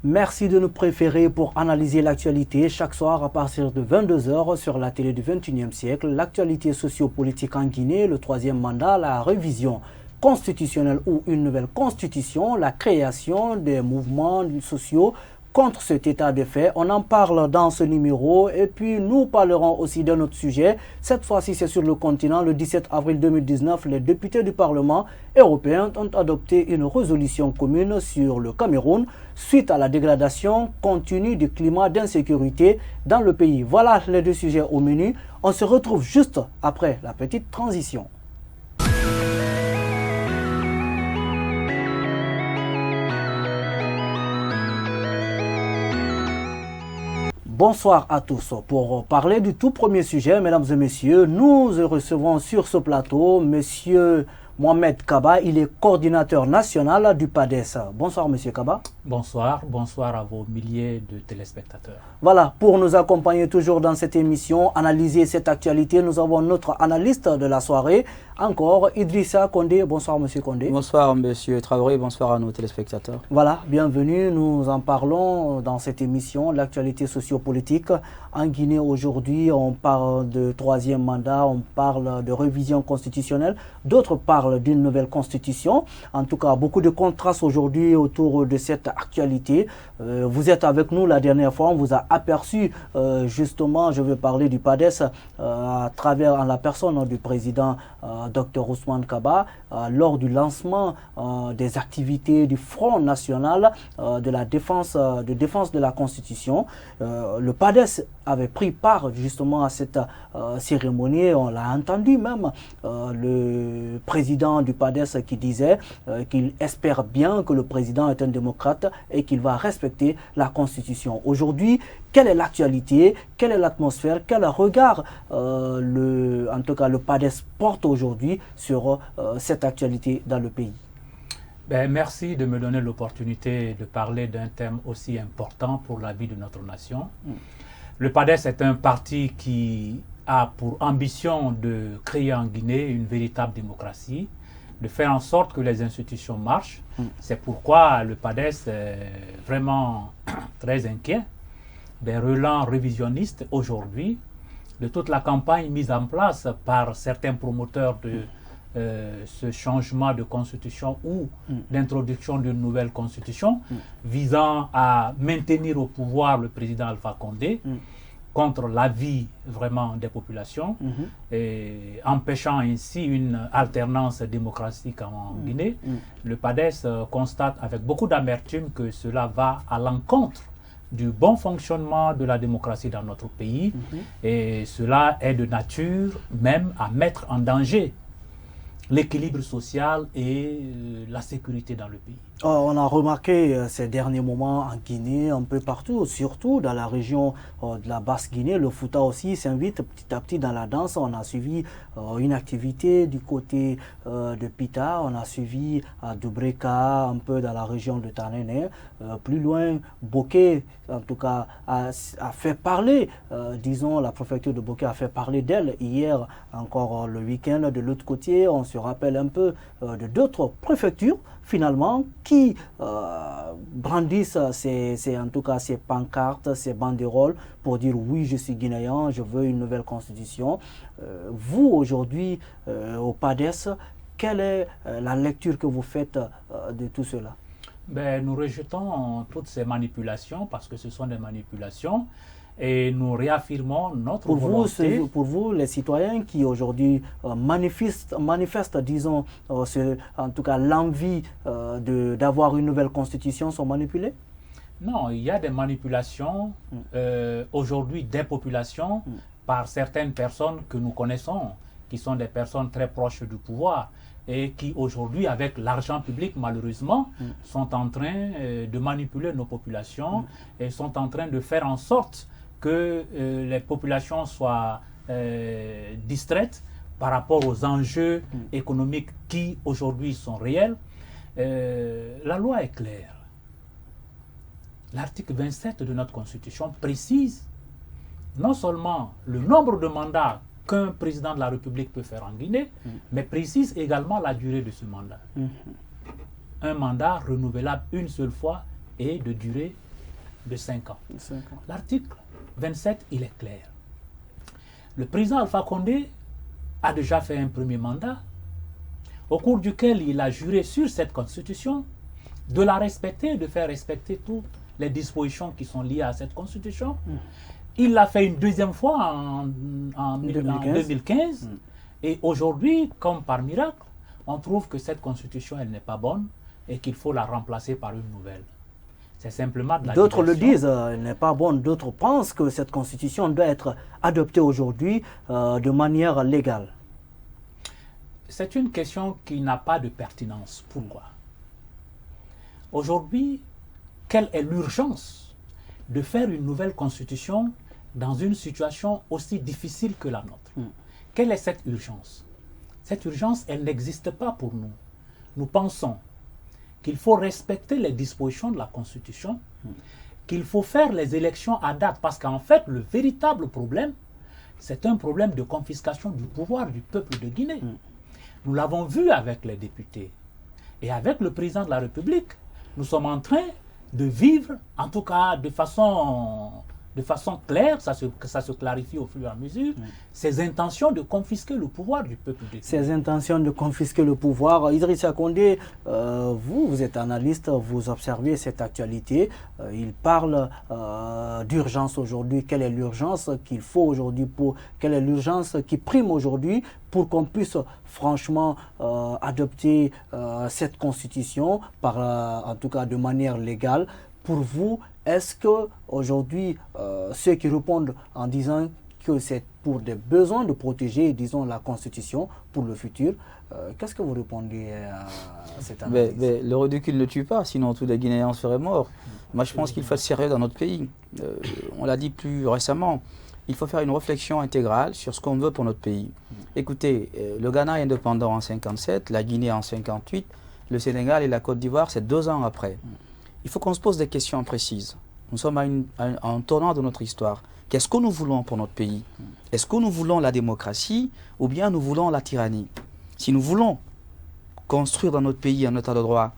Merci de nous préférer pour analyser l'actualité chaque soir à partir de 22 heures sur la télé du 21e siècle. L'actualité sociopolitique en Guinée, le troisième mandat, la révision constitutionnelle ou une nouvelle constitution, la création des mouvements sociaux contre cet état de fait. On en parle dans ce numéro et puis nous parlerons aussi d'un autre sujet. Cette fois-ci, c'est sur le continent. Le 17 avril 2019, les députés du Parlement européen ont adopté une résolution commune sur le Cameroun suite à la dégradation continue du climat d'insécurité dans le pays. Voilà les deux sujets au menu. On se retrouve juste après la petite transition. Bonsoir à tous. Pour parler du tout premier sujet, mesdames et messieurs, nous recevons sur ce plateau monsieur Mohamed Kaba. Il est coordinateur national du PADES. Bonsoir monsieur Kaba. Bonsoir, bonsoir à vos milliers de téléspectateurs. Voilà, pour nous accompagner toujours dans cette émission, analyser cette actualité, nous avons notre analyste de la soirée, encore Idrissa Condé. Bonsoir monsieur Condé. Bonsoir monsieur Traoré, bonsoir à nos téléspectateurs. Voilà, bienvenue, nous en parlons dans cette émission, l'actualité sociopolitique. En Guinée aujourd'hui, on parle de troisième mandat, on parle de révision constitutionnelle, d'autres parlent d'une nouvelle constitution. En tout cas, beaucoup de contrastes aujourd'hui autour de cette actualité. Vous êtes avec nous la dernière fois, on vous a aperçu justement, je veux parler du PADES à travers la personne du président Dr Ousmane Kaba lors du lancement des activités du Front National de défense de la Constitution. Le PADES avait pris part justement à cette cérémonie, on l'a entendu même, le président du PADES qui disait qu'il espère bien que le président est un démocrate et qu'il va respecter la Constitution. Aujourd'hui, quelle est l'actualité, quelle est l'atmosphère, quel regard en tout cas le PADES porte aujourd'hui sur cette actualité dans le pays? Merci de me donner l'opportunité de parler d'un thème aussi important pour la vie de notre nation. Le PADES est un parti qui a pour ambition de créer en Guinée une véritable démocratie, de faire en sorte que les institutions marchent. C'est pourquoi le PADES est vraiment très inquiet des relents révisionnistes aujourd'hui, de toute la campagne mise en place par certains promoteurs de ce changement de constitution ou d'introduction d'une nouvelle constitution visant à maintenir au pouvoir le président Alpha Condé contre l'avis vraiment des populations et empêchant ainsi une alternance démocratique en Guinée. Le PADES constate avec beaucoup d'amertume que cela va à l'encontre du bon fonctionnement de la démocratie dans notre pays et cela est de nature même à mettre en danger l'équilibre social et la sécurité dans le pays. On a remarqué ces derniers moments en Guinée, un peu partout, surtout dans la région de la Basse-Guinée. Le Fouta aussi s'invite petit à petit dans la danse. On a suivi une activité du côté de Pita, on a suivi à Dubreka, un peu dans la région de Tanene. Plus loin, Boké, en tout cas, a fait parler, disons, la préfecture de Boké a fait parler d'elle hier, encore le week-end. De l'autre côté, on se rappelle un peu de d'autres préfectures, finalement, qui brandissent en tout cas ces pancartes, ces banderoles pour dire oui, je suis guinéen, je veux une nouvelle constitution. Vous, aujourd'hui, au PADES, quelle est la lecture que vous faites de tout cela? Nous rejetons toutes ces manipulations parce que ce sont des manipulations. Et nous réaffirmons notre volonté. Pour vous, les citoyens qui aujourd'hui manifestent, disons, en tout cas l'envie d'avoir une nouvelle constitution sont manipulés? Non, il y a des manipulations aujourd'hui des populations par certaines personnes que nous connaissons, qui sont des personnes très proches du pouvoir et qui aujourd'hui, avec l'argent public, malheureusement, sont en train de manipuler nos populations et sont en train de faire en sorte que les populations soient distraites par rapport aux enjeux économiques qui aujourd'hui sont réels. La loi est claire. L'article 27 de notre Constitution précise non seulement le nombre de mandats qu'un président de la République peut faire en Guinée, mais précise également la durée de ce mandat. Un mandat renouvelable une seule fois et de durée de 5 ans. 5 ans. L'article 27, il est clair. Le président Alpha Condé a déjà fait un premier mandat au cours duquel il a juré sur cette constitution de la respecter, de faire respecter toutes les dispositions qui sont liées à cette constitution. Il l'a fait une deuxième fois en 2015. Et aujourd'hui, comme par miracle, on trouve que cette constitution, elle n'est pas bonne et qu'il faut la remplacer par une nouvelle. C'est simplement de la D'autres le diversion. disent, elle n'est pas bonne. D'autres pensent que cette constitution doit être adoptée aujourd'hui de manière légale. C'est une question qui n'a pas de pertinence. Pourquoi? Aujourd'hui, quelle est l'urgence de faire une nouvelle constitution dans une situation aussi difficile que la nôtre? Quelle est cette urgence? Cette urgence, elle n'existe pas pour nous. Nous pensons qu'il faut respecter les dispositions de la Constitution, qu'il faut faire les élections à date, parce qu'en fait, le véritable problème, c'est un problème de confiscation du pouvoir du peuple de Guinée. Nous l'avons vu avec les députés. Et avec le président de la République, nous sommes en train de vivre, en tout cas de façon claire, ça se clarifie au fur et à mesure, ses intentions de confisquer le pouvoir du peuple de Guinée. Ses intentions de confisquer le pouvoir. Idrissa Condé, vous êtes analyste, vous observez cette actualité. Il parle d'urgence aujourd'hui. Quelle est l'urgence qu'il faut aujourd'hui quelle est l'urgence qui prime aujourd'hui pour qu'on puisse franchement adopter cette constitution, en tout cas de manière légale. Pour vous, est-ce qu'aujourd'hui, ceux qui répondent en disant que c'est pour des besoins de protéger, disons, la Constitution pour le futur, qu'est-ce que vous répondez à cette analyse? Le ridicule ne tue pas, sinon tous les Guinéens seraient morts. Moi, je pense qu'il faut être sérieux dans notre pays. On l'a dit plus récemment, il faut faire une réflexion intégrale sur ce qu'on veut pour notre pays. Écoutez, le Ghana est indépendant en 57, la Guinée en 58, le Sénégal et la Côte d'Ivoire, c'est 2 ans après. Il faut qu'on se pose des questions précises. Nous sommes à un tournant de notre histoire. Qu'est-ce que nous voulons pour notre pays? Est-ce que nous voulons la démocratie ou bien nous voulons la tyrannie? Si nous voulons construire dans notre pays un état de droit,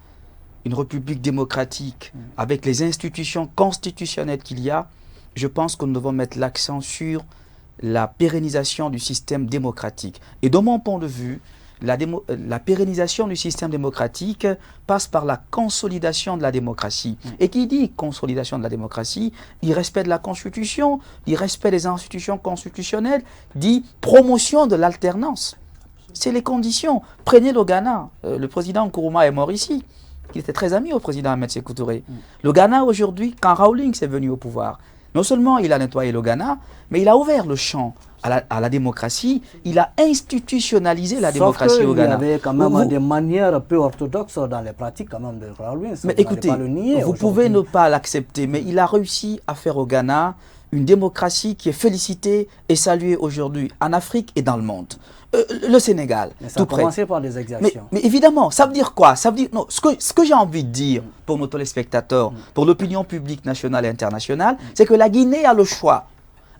une république démocratique avec les institutions constitutionnelles qu'il y a, je pense que nous devons mettre l'accent sur la pérennisation du système démocratique. Et de mon point de vue, la pérennisation du système démocratique passe par la consolidation de la démocratie. Et qui dit consolidation de la démocratie, dit respect de la Constitution, dit respect des institutions constitutionnelles, dit promotion de l'alternance. C'est les conditions. Prenez le Ghana. Le président Nkrumah est mort ici. Il était très ami au président Ahmed Sékou Touré. Le Ghana aujourd'hui, quand Rawlings est venu au pouvoir, non seulement il a nettoyé le Ghana, mais il a ouvert le champ à la démocratie, il a institutionnalisé la démocratie au Ghana. Il y avait quand même des manières peu orthodoxes dans les pratiques quand même de Rawlings. Mais écoutez, vous pouvez ne pas l'accepter, mais il a réussi à faire au Ghana une démocratie qui est félicitée et saluée aujourd'hui en Afrique et dans le monde. Le Sénégal, mais ça a commencé par des exactions. Mais évidemment, ça veut dire quoi? Ça veut dire, non, ce que j'ai envie de dire pour nos téléspectateurs, pour l'opinion publique nationale et internationale, c'est que la Guinée a le choix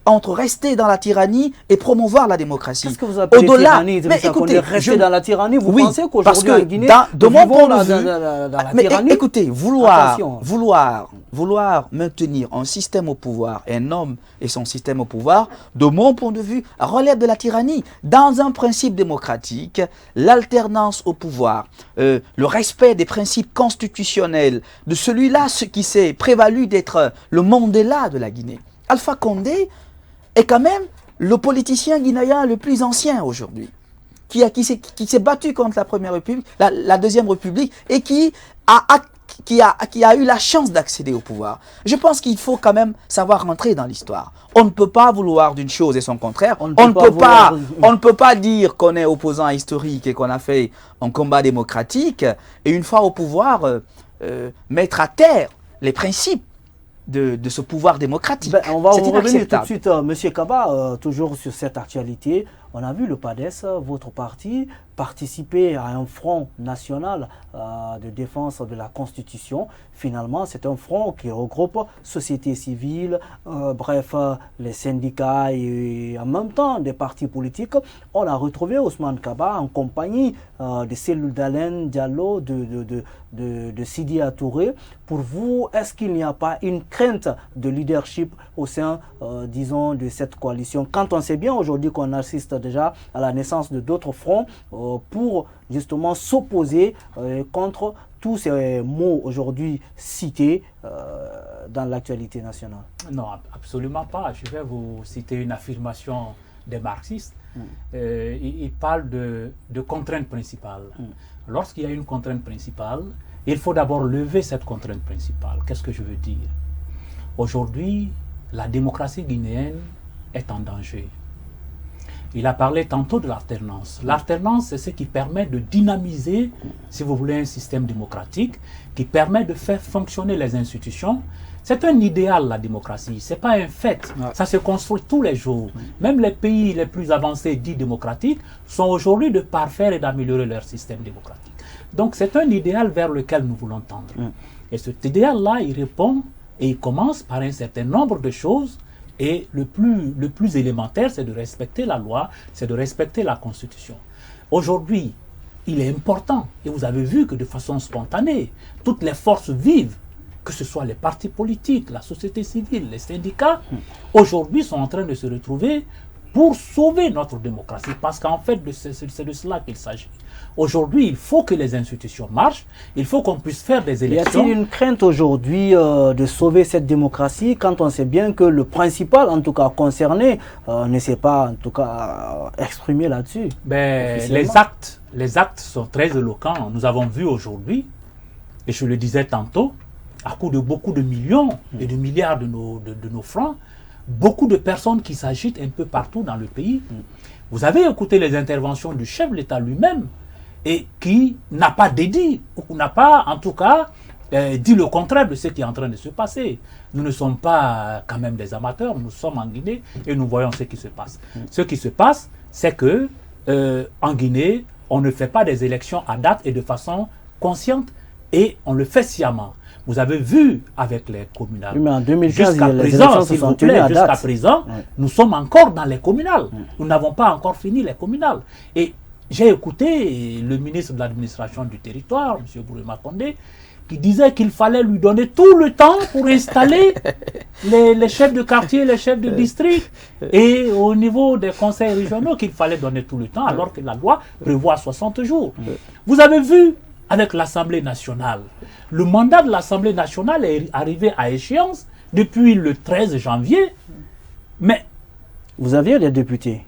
entre rester dans la tyrannie et promouvoir la démocratie. Qu'est-ce que vous appelez tyrannie? Mais écoutez, rester dans la tyrannie, vous pensez qu'aujourd'hui en Guinée, de mon point de vue, dans la tyrannie? Écoutez, vouloir maintenir un système au pouvoir, un homme et son système au pouvoir, de mon point de vue, relève de la tyrannie. Dans un principe démocratique, l'alternance au pouvoir, le respect des principes constitutionnels, de celui-là qui s'est prévalu d'être le Mandela de la Guinée. Alpha Condé est quand même le politicien guinéen le plus ancien aujourd'hui, qui s'est battu contre la Première République, la Deuxième République, et qui a eu la chance d'accéder au pouvoir. Je pense qu'il faut quand même savoir rentrer dans l'histoire. On ne peut pas vouloir d'une chose et son contraire. On ne peut pas dire qu'on est opposant historique et qu'on a fait un combat démocratique, et une fois au pouvoir, mettre à terre les principes de ce pouvoir démocratique. On va revenir tout de suite, M. Kaba, toujours sur cette actualité. On a vu le PADES, votre parti, participer à un front national de défense de la Constitution. Finalement, c'est un front qui regroupe société civile, bref, les syndicats et en même temps des partis politiques. On a retrouvé Ousmane Kaba en compagnie de Cellou Dalein Diallo, de Sidi Touré. Pour vous, est-ce qu'il n'y a pas une crainte de leadership au sein, disons, de cette coalition, quand on sait bien aujourd'hui qu'on assiste déjà à la naissance de d'autres fronts pour justement s'opposer contre tous ces mots aujourd'hui cités dans l'actualité nationale? Non, absolument pas. Je vais vous citer une affirmation des marxistes. Ils parlent de contrainte principale. Lorsqu'il y a une contrainte principale, il faut d'abord lever cette contrainte principale. Qu'est-ce que je veux dire? Aujourd'hui, la démocratie guinéenne est en danger. Il a parlé tantôt de l'alternance. L'alternance, c'est ce qui permet de dynamiser, si vous voulez, un système démocratique, qui permet de faire fonctionner les institutions. C'est un idéal, la démocratie. Ce n'est pas un fait. Ça se construit tous les jours. Même les pays les plus avancés, dits démocratiques, sont aujourd'hui de parfaire et d'améliorer leur système démocratique. Donc, c'est un idéal vers lequel nous voulons tendre. Et cet idéal-là, il répond et il commence par un certain nombre de choses. Et le plus élémentaire, c'est de respecter la loi, c'est de respecter la Constitution. Aujourd'hui, il est important, et vous avez vu que de façon spontanée, toutes les forces vives, que ce soit les partis politiques, la société civile, les syndicats, aujourd'hui sont en train de se retrouver pour sauver notre démocratie. Parce qu'en fait, c'est de cela qu'il s'agit. Aujourd'hui, il faut que les institutions marchent, il faut qu'on puisse faire des élections. Y a-t-il une crainte aujourd'hui de sauver cette démocratie quand on sait bien que le principal, en tout cas concerné, ne s'est pas en tout cas exprimé là-dessus? Les actes sont très éloquents. Nous avons vu aujourd'hui, et je le disais tantôt, à coup de beaucoup de millions et de milliards de nos francs, beaucoup de personnes qui s'agitent un peu partout dans le pays. Vous avez écouté les interventions du chef de l'État lui-même et qui n'a pas dédié, ou n'a pas en tout cas dit le contraire de ce qui est en train de se passer. Nous ne sommes pas quand même des amateurs, nous sommes en Guinée et nous voyons ce qui se passe. Ce qui se passe, c'est que en Guinée, on ne fait pas des élections à date et de façon consciente et on le fait sciemment. Vous avez vu avec les communales. Oui, mais en 2015, jusqu'à présent, s'il vous plaît, jusqu'à présent, nous sommes encore dans les communales. Nous n'avons pas encore fini les communales. Et j'ai écouté le ministre de l'administration du territoire, M. Bourema Condé, qui disait qu'il fallait lui donner tout le temps pour installer les chefs de quartier, les chefs de district, et au niveau des conseils régionaux, qu'il fallait donner tout le temps, alors que la loi prévoit 60 jours. Vous avez vu avec l'Assemblée nationale. Le mandat de l'Assemblée nationale est arrivé à échéance depuis le 13 janvier. Mais vous aviez des députés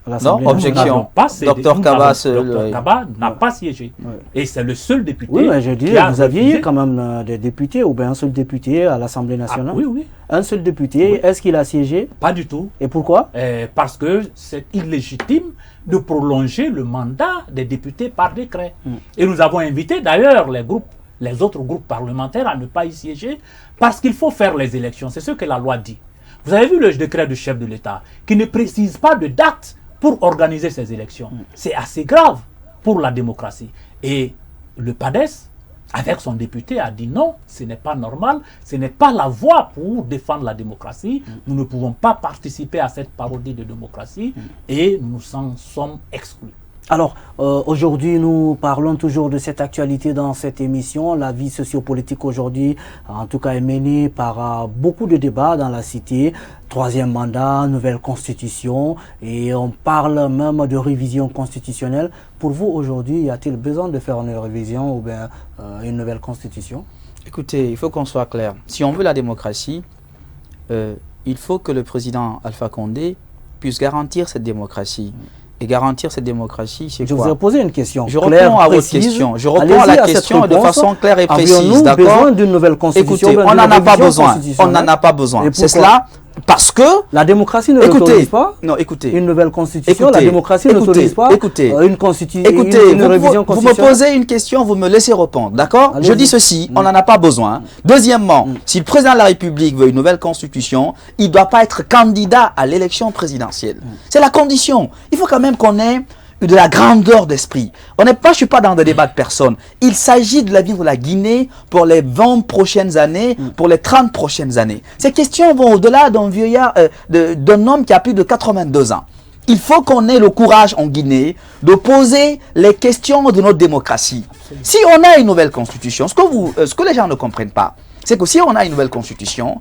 à l'Assemblée nationale? Non, objection. Dr Kaba n'a pas siégé. Et c'est le seul député. Oui, mais je disais, vous aviez quand même des députés, ou bien un seul député à l'Assemblée nationale? Oui, oui. Un seul député, oui. Est-ce qu'il a siégé? Pas du tout. Et pourquoi? Parce que c'est illégitime de prolonger le mandat des députés par décret. Et nous avons invité d'ailleurs les autres groupes parlementaires à ne pas y siéger parce qu'il faut faire les élections. C'est ce que la loi dit. Vous avez vu le décret du chef de l'État qui ne précise pas de date pour organiser ces élections. C'est assez grave pour la démocratie. Et le PADES, avec son député, a dit non, ce n'est pas normal, ce n'est pas la voie pour défendre la démocratie. Nous ne pouvons pas participer à cette parodie de démocratie et nous en sommes exclus. Alors, aujourd'hui, nous parlons toujours de cette actualité dans cette émission. La vie sociopolitique aujourd'hui, en tout cas, est menée par beaucoup de débats dans la cité. Troisième mandat, nouvelle constitution, et on parle même de révision constitutionnelle. Pour vous, aujourd'hui, y a-t-il besoin de faire une révision ou bien une nouvelle constitution? Écoutez, il faut qu'on soit clair. Si on veut la démocratie, il faut que le président Alpha Condé puisse garantir cette démocratie. Et garantir cette démocratie, c'est quoi? Je vous ai posé une question. Je réponds à votre question. Je réponds à la question de façon claire et précise. D'accord. Besoin d'une nouvelle constitution? Écoutez, on n'en a pas besoin. On n'en a pas besoin. C'est cela. Parce que... La démocratie ne l'autorise pas. Non, écoutez. Une nouvelle constitution, la démocratie n'autorise pas. Écoutez, une révision constitutionnelle. Vous me posez une question, vous me laissez répondre, d'accord? Je dis ceci, on n'en a pas besoin. Deuxièmement, si le président de la République veut une nouvelle constitution, il ne doit pas être candidat à l'élection présidentielle. C'est la condition. Il faut quand même qu'on ait de la grandeur d'esprit. Je ne suis pas dans des débats de personnes. Il s'agit de l'avenir de la Guinée pour les 20 prochaines années, pour les 30 prochaines années. Ces questions vont au-delà d'un vieillard, d'un homme qui a plus de 82 ans. Il faut qu'on ait le courage en Guinée de poser les questions de notre démocratie. Si on a une nouvelle constitution, ce que les gens ne comprennent pas, c'est que si on a une nouvelle constitution,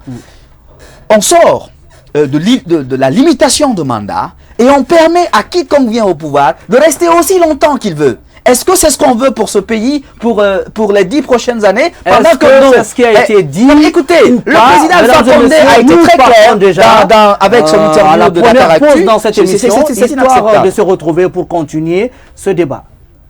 on sort de la limitation de mandat et on permet à quiconque vient au pouvoir de rester aussi longtemps qu'il veut. Est-ce que c'est ce qu'on veut pour ce pays pour les 10 prochaines années? Est-ce que c'est ce qui a été dit? Écoutez, le président Alpha Condé a été très clair avec son interview à la de première Dakaractu. pause dans cette émission, histoire de se retrouver pour continuer ce débat.